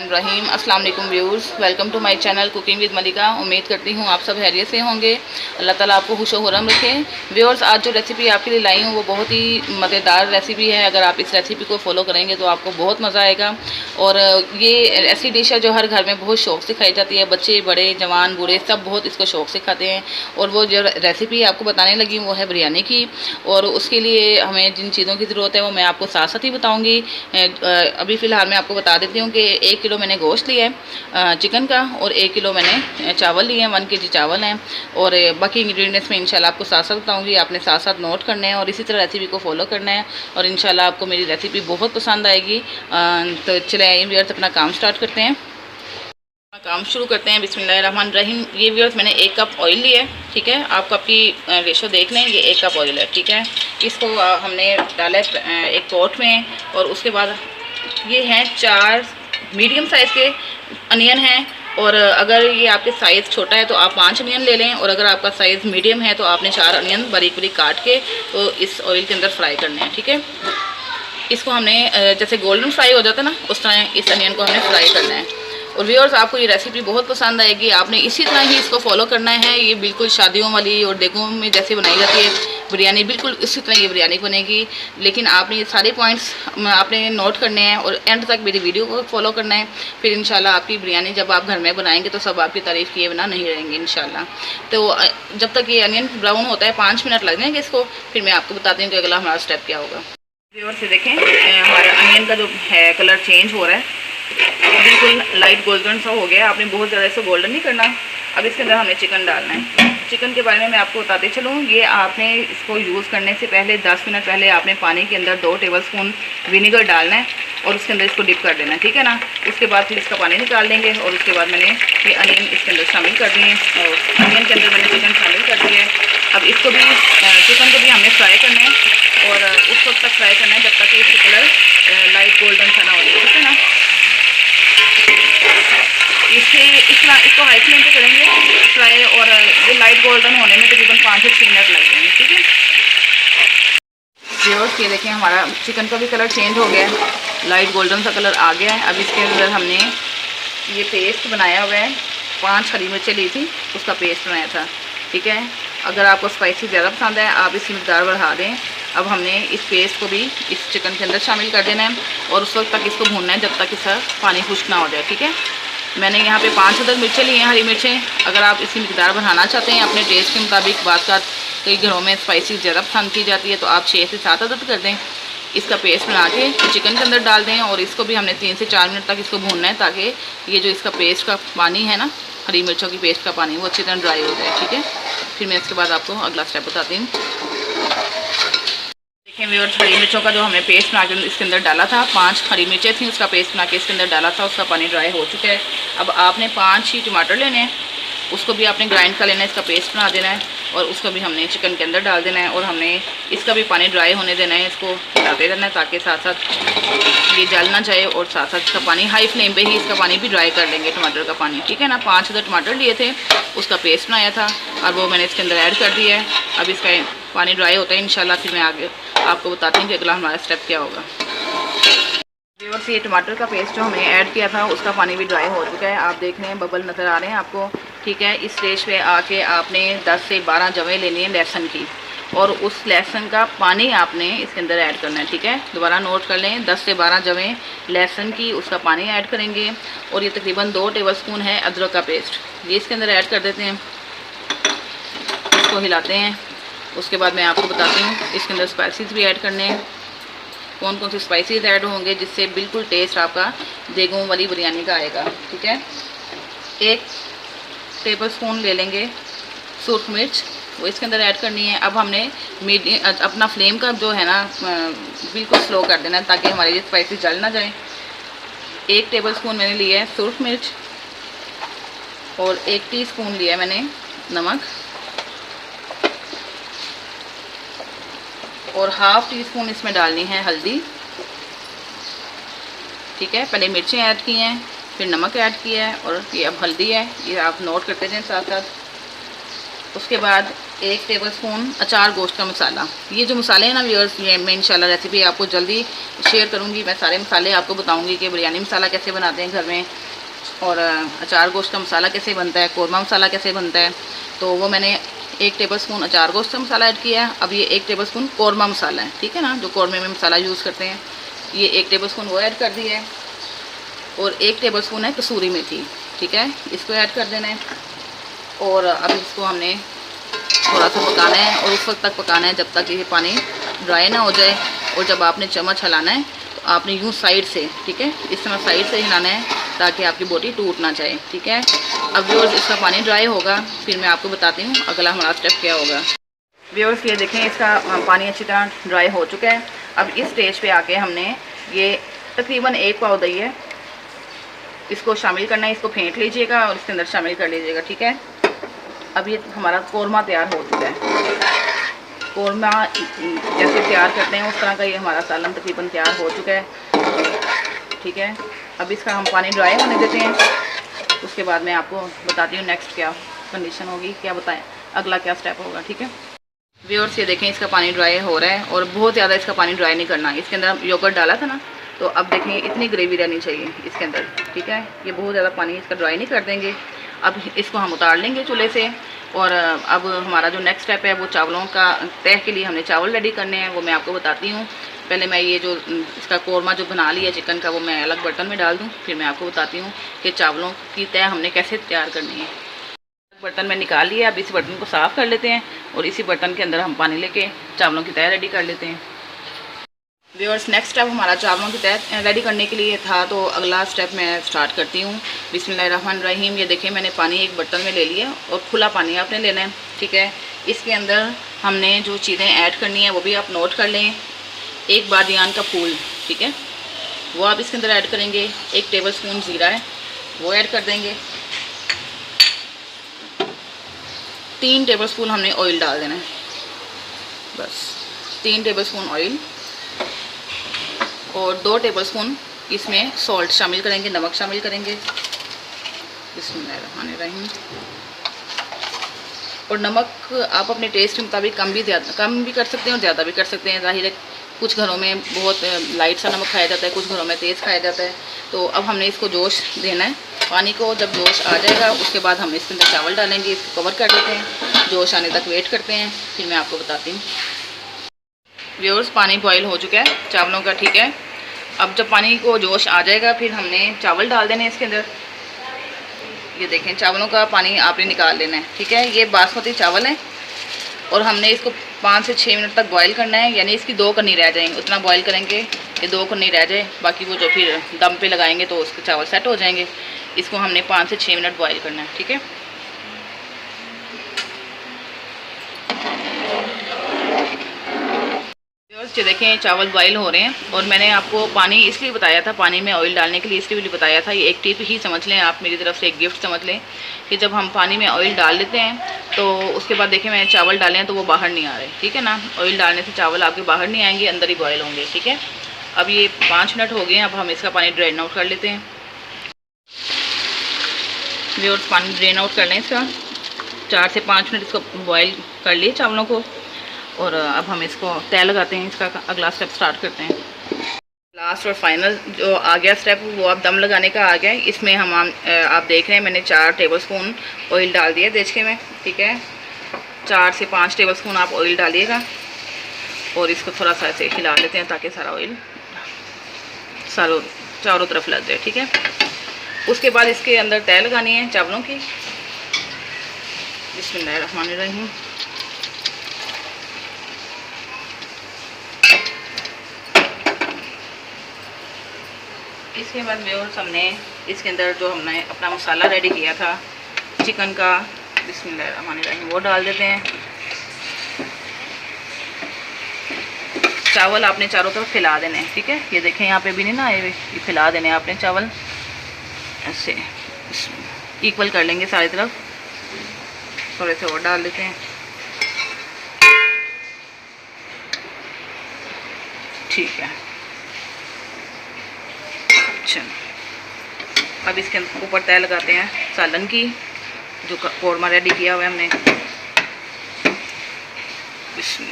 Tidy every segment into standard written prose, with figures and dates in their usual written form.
रहीम अस्सलाम वालेकुम viewers, welcome to my channel cooking with Malika. उम्मीद करती हूँ आप सब खैरियत से होंगे। अल्लाह ताला आपको खुश व खुर्रम रखें। व्यूअर्स, आज जो रेसिपी आपके लिए लाई हूँ वो बहुत ही मज़ेदार रेसिपी है। अगर आप इस रेसिपी को फॉलो करेंगे तो आपको बहुत मज़ा आएगा। और ये ऐसी डिश है जो हर घर में बहुत शौक़ से खाई जाती है। बच्चे, बड़े, जवान, बूढ़े सब बहुत इसको शौक़ से खाते हैं। और वो जो रेसिपी आपको बताने लगी वो है बिरयानी की। और उसके लिए हमें जिन चीज़ों की ज़रूरत है वो मैं आपको साथ साथ ही बताऊँगी। अभी फ़िलहाल मैं आपको बता देती हूँ कि 1 किलो मैंने गोश्त लिया है चिकन का, और 1 किलो मैंने चावल लिए हैं, 1 केजी चावल हैं। और बाकी इंग्रेडिएंट्स में इंशाल्लाह आपको साथ साथ बताऊँगी, आपने साथ साथ नोट करने हैं और इसी तरह रेसिपी को फॉलो करना है। और इंशाल्लाह आपको मेरी रेसिपी बहुत पसंद आएगी। तो चलें व्यूअर्स, अपना काम स्टार्ट करते हैं। काम शुरू करते हैं। बिस्मिल्लाहिर्रहमानिर्रहीम। ये व्यूअर्स मैंने 1 कप ऑयल लिया है, ठीक है। आप कप की रेशो देख लें, ये 1 कप ऑयल है, ठीक है। इसको हमने डाला है एक पॉट में। और उसके बाद ये हैं 4 मीडियम साइज़ के अनियन हैं। और अगर ये आपके साइज़ छोटा है तो आप 5 अनियन ले लें, और अगर आपका साइज़ मीडियम है तो आपने 4 अनियन बारीक बारीक काट के तो इस ऑयल के अंदर फ्राई करने हैं, ठीक है। इसको हमने जैसे गोल्डन फ्राई हो जाता है ना, उस तरह इस अनियन को हमने फ्राई करना है। और व्यूअर्स, आपको ये रेसिपी बहुत पसंद आएगी। आपने इसी तरह ही इसको फॉलो करना है। ये बिल्कुल शादियों वाली और देगों में जैसे बनाई जाती है बिरयानी, बिल्कुल इसी तरह ये बिरयानी बनेगी। लेकिन आपने ये सारे पॉइंट्स आपने नोट करने हैं और एंड तक मेरी वीडियो को फॉलो करना है। फिर इंशाल्लाह आपकी बिरयानी जब आप घर में बनाएंगे तो सब आपकी तारीफ़ किए बिना नहीं रहेंगे इंशाल्लाह। तो जब तक ये अनियन ब्राउन होता है 5 मिनट लग जाएंगे इसको। फिर मैं आपको बताती हूँ कि अगला हमारा स्टेप क्या होगा। व्यूअर्स, से देखें हमारा अनियन का जो है कलर चेंज हो रहा है, बिल्कुल लाइट गोल्डन सा हो गया। आपने बहुत ज़्यादा इसको गोल्डन नहीं करना। अब इसके अंदर हमें चिकन डालना है। चिकन के बारे में मैं आपको बताते चलूँ, ये आपने इसको यूज़ करने से पहले 10 मिनट पहले आपने पानी के अंदर 2 टेबलस्पून विनेगर डालना है और उसके अंदर इसको डिप कर देना है, ठीक है ना। उसके बाद फिर इसका पानी निकाल देंगे। और उसके बाद मैंने ये अनियन इसके अंदर शामिल कर दिए और अनियन के अंदर मैंने चिकन शामिल कर दिया है। अब इसको भी चिकन को भी हमने फ्राई करना है और उस वक्त तक फ्राई करना है जब तक कि इसका कलर लाइट गोल्डन सा ना हो जाए, ठीक है ना। इसको हाई फ्लेम पे करेंगे फ्राई, और ये लाइट गोल्डन होने में तकरीबन 5 से 6 मिनट लग जाएंगे, ठीक है। व्यूअर्स, ये देखें हमारा चिकन का भी कलर चेंज हो गया है, लाइट गोल्डन सा कलर आ गया है। अब इसके अंदर हमने ये पेस्ट बनाया हुआ है, 5 हरी मिर्चें ली थी, उसका पेस्ट बनाया था, ठीक है। अगर आपको स्पाइसी ज़्यादा पसंद है आप इसकी मकदार बढ़ा दें। अब हमने इस पेस्ट को भी इस चिकन के अंदर शामिल कर देना है और उस वक्त तक इसको भूनना है जब तक इसका पानी खुश्क ना हो जाए, ठीक है। मैंने यहाँ पे 5 अदद मिर्चें ली हैं, हरी मिर्चें। अगर आप इसकी मकदार बढ़ाना चाहते हैं अपने टेस्ट के मुताबिक, बात का कई घरों में स्पाइसी ज़्यादा पसंद की जाती है तो आप 6 से 7 अदद कर दें। इसका पेस्ट बना के चिकन के अंदर डाल दें और इसको भी हमने 3 से 4 मिनट तक इसको भूनना है ताकि ये जो इसका पेस्ट का पानी है ना, हरी मिर्चों की पेस्ट का पानी, वो अच्छी तरह ड्राई हो जाए, ठीक है। फिर मैं इसके बाद आपको अगला स्टेप बताती हूँ। देखें व्यूअर्स, हरी मिर्चों का जो हमने पेस्ट बना के इसके अंदर डाला था, 5 हरी मिर्चें थी, उसका पेस्ट बना के इसके अंदर डाला था, उसका पानी ड्राई हो चुका है। अब आपने 5 ही टमाटर लेने हैं, उसको भी आपने ग्राइंड कर लेना है, इसका पेस्ट बना देना है और उसको भी हमने चिकन के अंदर डाल देना है। और हमने इसका भी पानी ड्राई होने देना है, इसको डालते रहना है ताकि साथ साथ ये जल ना जाए। और साथ साथ इसका पानी हाई फ्लेम पे ही इसका पानी भी ड्राई कर लेंगे, टमाटर का पानी, ठीक है ना। 5 अदर टमाटर लिए थे, उसका पेस्ट बनाया था और वो मैंने इसके अंदर ऐड कर दिया है। अब इसका पानी ड्राई होता है इंशाल्लाह, फिर मैं आगे आपको बताती हूँ कि अगला हमारा स्टेप क्या होगा। व्यूअर्स, ये टमाटर का पेस्ट जो हमने ऐड किया था उसका पानी भी ड्राई हो चुका है, आप देख रहे हैं बबल नज़र आ रहे हैं आपको, ठीक है। इस स्टेज पे आके आपने 10 से 12 जवें लेनी है लहसुन की, और उस लहसुन का पानी आपने इसके अंदर ऐड करना है, ठीक है। दोबारा नोट कर लें, 10 से 12 जवें लहसुन की, उसका पानी ऐड करेंगे। और ये तकरीबन 2 टेबलस्पून है अदरक का पेस्ट, ये इसके अंदर ऐड कर देते हैं, इसको हिलाते हैं। उसके बाद मैं आपको बताती हूँ इसके अंदर स्पाइसेस भी ऐड करने हैं, कौन कौन से स्पाइसेस ऐड होंगे जिससे बिल्कुल टेस्ट आपका देगों वाली बिरयानी का आएगा, ठीक है। 1 टेबलस्पून ले लेंगे सूरख मिर्च, वो इसके अंदर ऐड करनी है। अब हमने अपना फ्लेम का जो है ना बिल्कुल स्लो कर देना है ताकि हमारे ये स्पाइसेस जल ना जाए। 1 टेबलस्पून मैंने लिया है सूरख मिर्च और 1 टीस्पून लिया है मैंने नमक और हाफ़ टी स्पून इसमें डालनी है हल्दी, ठीक है। पहले मिर्चें ऐड की हैं, फिर नमक ऐड किया है और ये अब हल्दी है, ये आप नोट करते जाएं साथ साथ। उसके बाद 1 टेबलस्पून अचार गोश्त का मसाला। ये जो मसाले हैं ना व्यूअर्स, ये मैं इंशाल्लाह रेसिपी आपको जल्दी शेयर करूँगी। मैं सारे मसाले आपको बताऊँगी कि बिरयानी मसाला कैसे बनाते हैं घर में, और अचार गोश्त का मसाला कैसे बनता है, कौरमा मसाला कैसे बनता है। तो वो मैंने 1 टेबलस्पून अचार गोश्त का मसाला ऐड किया है। अब ये 1 टेबलस्पून कौरमा मसाला है, ठीक है ना, जो कौरमे में मसाला यूज़ करते हैं, ये 1 टेबलस्पून वो ऐड कर दिया है। और 1 टेबलस्पून है कसूरी मेथी, ठीक है, इसको ऐड कर देना है। और अब इसको हमने थोड़ा सा पकाना है, और उस वक्त तक पकाना है जब तक ये पानी ड्राई ना हो जाए। और जब आपने चम्मच हिलाना है तो आपने यूँ साइड से, ठीक है, इस समय साइड से हिलाना है ताकि आपकी बोटी टूट ना जाए, ठीक है। अब व्यूअर्स इसका पानी ड्राई होगा, फिर मैं आपको बताती हूँ अगला हमारा स्टेप क्या होगा। व्यूअर्स ये देखें, इसका पानी अच्छी तरह ड्राई हो चुका है। अब इस स्टेज पे आके हमने ये तकरीबन 1 पाव दही है, इसको शामिल करना है। इसको फेंट लीजिएगा और इसके अंदर शामिल कर लीजिएगा, ठीक है। अब ये हमारा कौरमा तैयार हो चुका है। कौरमा जैसे तैयार करते हैं उस तरह का ये हमारा सालन तकरीबन तैयार हो चुका है, ठीक है। अब इसका हम पानी ड्राई होने देते हैं, उसके बाद मैं आपको बताती हूँ नेक्स्ट क्या कंडीशन होगी, क्या बताएं अगला क्या स्टेप होगा, ठीक है। व्यूअर्स ये देखें, इसका पानी ड्राई हो रहा है, और बहुत ज़्यादा इसका पानी ड्राई नहीं करना। इसके अंदर हम योगर्ट डाला था ना, तो अब देखें इतनी ग्रेवी रहनी चाहिए इसके अंदर, ठीक है। ये बहुत ज़्यादा पानी इसका ड्राई नहीं कर देंगे। अब इसको हम उतार लेंगे चूल्हे से, और अब हमारा जो नेक्स्ट स्टेप है वो चावलों का तह के लिए हमने चावल रेडी करने हैं, वो मैं आपको बताती हूँ। पहले मैं ये जो इसका कौरमा जो बना लिया चिकन का, वो मैं अलग बर्तन में डाल दूँ, फिर मैं आपको बताती हूँ कि चावलों की तह हमने कैसे तैयार करनी है। बर्तन में निकाल लिया, अब इस बर्तन को साफ़ कर लेते हैं, और इसी बर्तन के अंदर हम पानी लेके चावलों की तह रेडी कर लेते हैं। व्यूअर्स नेक्स्ट स्टेप हमारा चावलों की तह रेडी करने के लिए था, तो अगला स्टेप मैं स्टार्ट करती हूँ। बिस्मिल्लाहिर्रहमानिर्रहीम। ये देखिए मैंने पानी एक बर्तन में ले लिया, और खुला पानी आपने लेना है, ठीक है। इसके अंदर हमने जो चीज़ें ऐड करनी है वो भी आप नोट कर लें। 1 बादियान का फूल, ठीक है, वो आप इसके अंदर ऐड करेंगे। 1 टेबलस्पून ज़ीरा है, वो ऐड कर देंगे। 3 टेबलस्पून हमने ऑयल डाल देना है, बस 3 टेबलस्पून ऑयल, और 2 टेबलस्पून इसमें सॉल्ट शामिल करेंगे, नमक शामिल करेंगे। बिस्मिल्लाहिर्रहमानिर्रहीम। और नमक आप अपने टेस्ट के मुताबिक कम भी कर सकते हैं और ज़्यादा भी कर सकते हैं। ज़ाहिर है कुछ घरों में बहुत लाइट सा नमक खाया जाता है, कुछ घरों में तेज़ खाया जाता है। तो अब हमने इसको जोश देना है पानी को। जब जोश आ जाएगा उसके बाद हम इसके अंदर चावल डालेंगे, इसको कवर कर देते हैं, जोश आने तक वेट करते हैं, फिर मैं आपको बताती हूँ। व्यूअर्स पानी बॉईल हो चुका है चावलों का, ठीक है। अब जब पानी को जोश आ जाएगा फिर हमने चावल डाल देने इसके अंदर। ये देखें चावलों का पानी आपने निकाल लेना है, ठीक है। ये बासमती चावल है, और हमने इसको 5 से 6 मिनट तक बॉईल करना है, यानी इसकी 2 कन्नी रह जाएंगे, उतना बॉईल करेंगे कि 2 कन्नी रह जाए। बाकी वो जो फिर दम पे लगाएंगे तो उसके चावल सेट हो जाएंगे। इसको हमने 5 से 6 मिनट बॉईल करना है, ठीक है। ये देखें चावल बॉईल हो रहे हैं, और मैंने आपको पानी इसलिए बताया था, पानी में ऑयल डालने के लिए इसलिए बताया था। ये एक टिप ही समझ लें आप, मेरी तरफ से एक गिफ्ट समझ लें कि जब हम पानी में ऑयल डाल लेते हैं तो उसके बाद देखें मैंने चावल डाले हैं तो वो बाहर नहीं आ रहे, ठीक है ना। ऑयल डालने से चावल आपके बाहर नहीं आएंगे, अंदर ही बॉयल होंगे, ठीक है। अब ये 5 मिनट हो गए हैं, अब हम इसका पानी ड्रेन आउट कर लेते हैं। व्यूअर्स पानी ड्रेन आउट कर लें इसका। 4 से 5 मिनट इसको बॉयल कर लिए चावलों को, और अब हम इसको तय लगाते हैं। इसका अगला स्टेप स्टार्ट करते हैं। लास्ट और फाइनल जो आ गया स्टेप वो अब दम लगाने का आ गया है। इसमें हम आप देख रहे हैं मैंने 4 टेबलस्पून ऑयल डाल दिया देचके में, ठीक है। 4 से 5 टेबलस्पून आप ऑयल डालिएगा, और इसको थोड़ा सा ऐसे हिला लेते हैं ताकि सारा ऑयल चारों तरफ लग जाए, ठीक है। उसके बाद इसके अंदर तय लगानी है चावलों की। बिस्मिल्लाहिर्रहमानिर्रहीम। इसके बाद व्यूअर्स हमने इसके अंदर जो हमने अपना मसाला रेडी किया था चिकन का, बिस्मिल्लाहिर्रहमानिर्रहीम, वो डाल देते हैं। चावल आपने चारों तरफ फैला देने हैं, ठीक है। ये देखें यहाँ पे भी नहीं ना आए हुए, ये फैला देने आपने चावल ऐसे इक्वल कर लेंगे सारी तरफ। थोड़े से और डाल देते हैं, ठीक है। अच्छा, अब इसके ऊपर तय लगाते हैं सालन की, जो कौरमा रेडी किया हुआ है हमने। चलो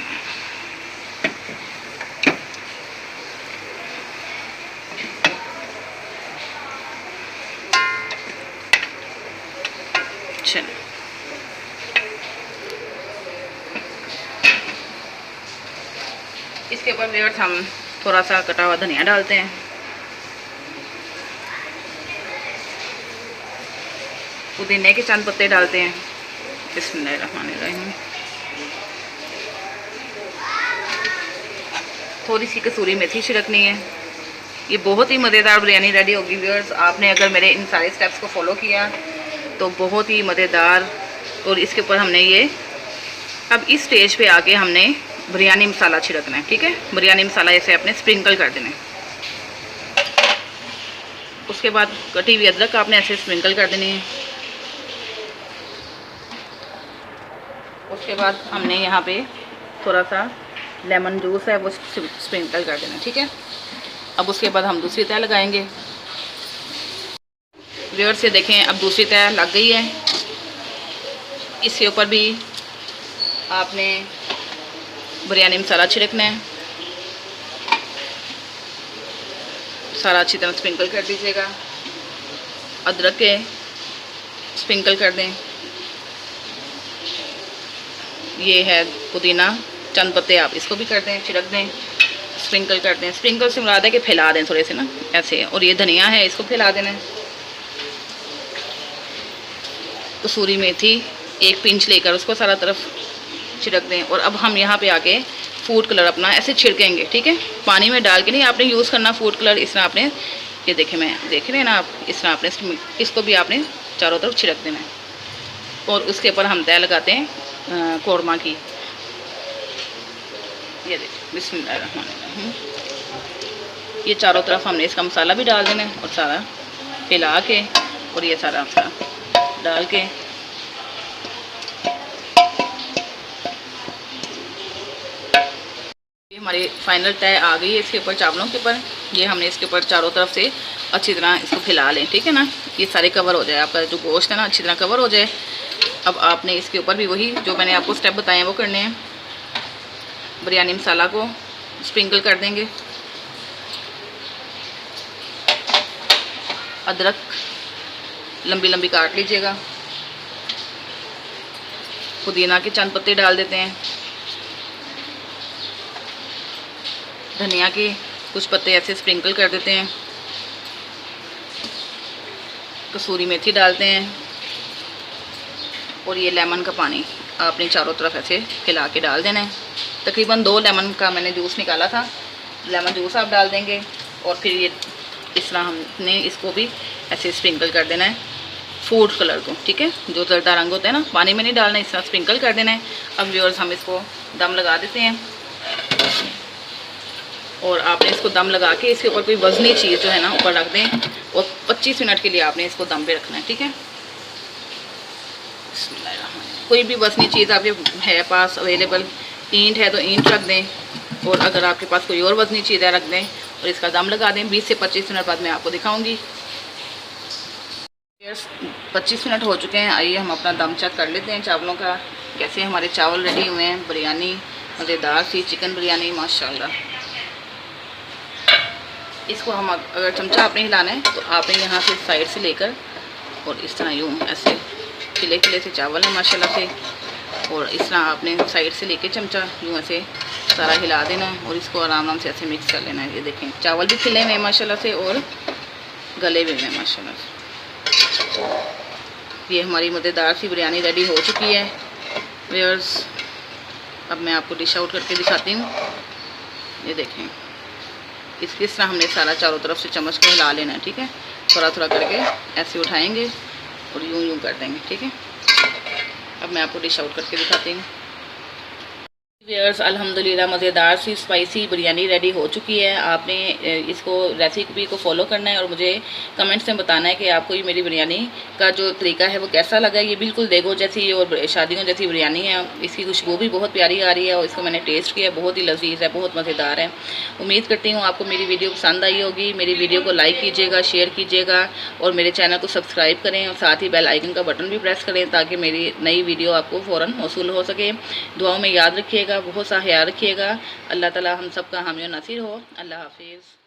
इसके ऊपर व्यूअर्स हम थोड़ा सा कटा हुआ धनिया डालते हैं। पुदीने के चंद पत्ते डालते हैं। बिस्मिल्लाहिर्रहमानिर्रहीम। थोड़ी सी कसूरी मेथी छिड़कनी है। ये बहुत ही मज़ेदार बिरयानी रेडी होगी व्यूअर्स। आपने अगर मेरे इन सारे स्टेप्स को फॉलो किया तो बहुत ही मज़ेदार। और इसके ऊपर हमने ये अब इस स्टेज पे आके हमने बिरयानी मसाला छिड़कना है, ठीक है। बिरयानी मसाला ऐसे अपने स्प्रिंकल कर देना है। उसके बाद कटी हुई अदरक आपने ऐसे स्प्रिंकल कर देनी है। उसके बाद हमने यहाँ पे थोड़ा सा लेमन जूस है वो स्प्रिंकल कर देना, ठीक है। अब उसके बाद हम दूसरी तह लगाएंगे। व्यूअर्स से देखें अब दूसरी तह लग गई है। इसके ऊपर भी आपने बिरयानी मसाला छिड़कना है। सारा अच्छी तरह स्प्रिंकल कर दीजिएगा। अदरक के स्प्रिंकल कर दें। ये है पुदीना चंद पत्ते, आप इसको भी कर दें, छिड़क दें, स्प्रिंकल कर दें। स्प्रिंकल से मुराद है कि फैला दें थोड़े से ना ऐसे। और ये धनिया है, इसको फैला देना है। कसूरी मेथी एक पिंच लेकर उसको सारा तरफ छिड़क दें। और अब हम यहाँ पे आके फूड कलर अपना ऐसे छिड़केंगे, ठीक है। पानी में डाल के नहीं आपने यूज़ करना फूड कलर। इस तरह आपने ये देखें, मैं देख रहे हैं ना आप, इस तरह आपने इसको भी आपने चारों तरफ छिड़क देना है। और उसके ऊपर हम तय लगाते हैं कौरमा की। ये देखिए बिस्मिल्लाहिर्रहमानिर्रहीम। ये चारों तरफ हमने इसका मसाला भी डाल देना है और सारा हिला के और ये सारा मसाला डाल के हमारी फाइनल तय आ गई है इसके ऊपर चावलों के ऊपर। ये हमने इसके ऊपर चारों तरफ से अच्छी तरह इसको फैला लें, ठीक है ना। ये सारे कवर हो जाए, आपका जो गोश्त है ना अच्छी तरह कवर हो जाए। अब आपने इसके ऊपर भी वही जो मैंने आपको स्टेप बताए हैं वो करने हैं। बिरयानी मसाला को स्प्रिंकल कर देंगे। अदरक लंबी लंबी काट लीजिएगा। पुदीना के चंद पत्ते डाल देते हैं। धनिया के कुछ पत्ते ऐसे स्प्रिंकल कर देते हैं। कसूरी मेथी डालते हैं। और ये लेमन का पानी आपने चारों तरफ ऐसे खिला के डाल देना है। तकरीबन 2 लेमन का मैंने जूस निकाला था। लेमन जूस आप डाल देंगे। और फिर ये इस तरह हमने इसको भी ऐसे स्प्रिंकल कर देना है फूड कलर को, ठीक है। जो जर्दा रंग होता है ना, पानी में नहीं डालना, इस तरह स्प्रिंकल कर देना है। अब व्यूअर्स हम इसको दम लगा देते हैं। और आपने इसको दम लगा के इसके ऊपर कोई वजनी चीज़ जो है ना ऊपर रख दें। और 25 मिनट के लिए आपने इसको दम पे रखना है, ठीक है। कोई भी वजनी चीज़ आपके है पास अवेलेबल, ईंट है तो ईंट रख दें। और अगर आपके पास कोई और वजनी चीज़ है रख दें और इसका दम लगा दें। 20 से 25 मिनट बाद मैं आपको दिखाऊंगी। 25 मिनट हो चुके हैं। आइए हम अपना दम चेक कर लेते हैं चावलों का, कैसे हमारे चावल रेडी हुए हैं। बिरयानी मज़ेदार सी चिकन बिरयानी माशाल्लाह। इसको हम अगर चमचा आपने हिलाना है तो आपने यहाँ से साइड से लेकर और इस तरह यूँ ऐसे खिले खिले से चावल है माशाल्लाह से। और इस तरह आपने साइड से लेके चमचा यूँ ऐसे सारा हिला देना है और इसको आराम से ऐसे मिक्स कर लेना है। ये देखें चावल भी खिले हुए हैं माशाल्लाह से और गले भी हैं माशाल्लाह से। ये हमारी मज़ेदार सी बिरयानी रेडी हो चुकी है व्यूअर्स। अब मैं आपको डिश आउट करके दिखाती हूँ। ये देखें इस तरह हमने सारा चारों तरफ से चम्मच को हिला लेना है, ठीक है। थोड़ा थोड़ा करके ऐसे उठाएंगे और यूं यूं कर देंगे, ठीक है। अब मैं आपको डिश आउट करके दिखाती हूँ। व्यूअर्स अल्हम्दुलिल्लाह मज़ेदार सी स्पाइसी बिरयानी रेडी हो चुकी है। आपने इसको रेसिपी को फॉलो करना है और मुझे कमेंट्स में बताना है कि आपको ये मेरी बिरयानी का जो तरीका है वो कैसा लगा। ये बिल्कुल देखो जैसी और शादियों जैसी बिरयानी है। इसकी खुशबू भी बहुत प्यारी आ रही है और इसको मैंने टेस्ट किया, बहुत ही लजीज है, बहुत मज़ेदार है। उम्मीद करती हूँ आपको मेरी वीडियो पसंद आई होगी। मेरी वीडियो को लाइक कीजिएगा, शेयर कीजिएगा और मेरे चैनल को सब्सक्राइब करें और साथ ही बेल आइकन का बटन भी प्रेस करें ताकि मेरी नई वीडियो आपको फ़ौरन मौसूल हो सके। दुआओं में याद रखिएगा। बहुत सा ख्याल रखिएगा। अल्लाह ताला हम सब का हामी और नासिर हो। अल्लाह हाफिज़।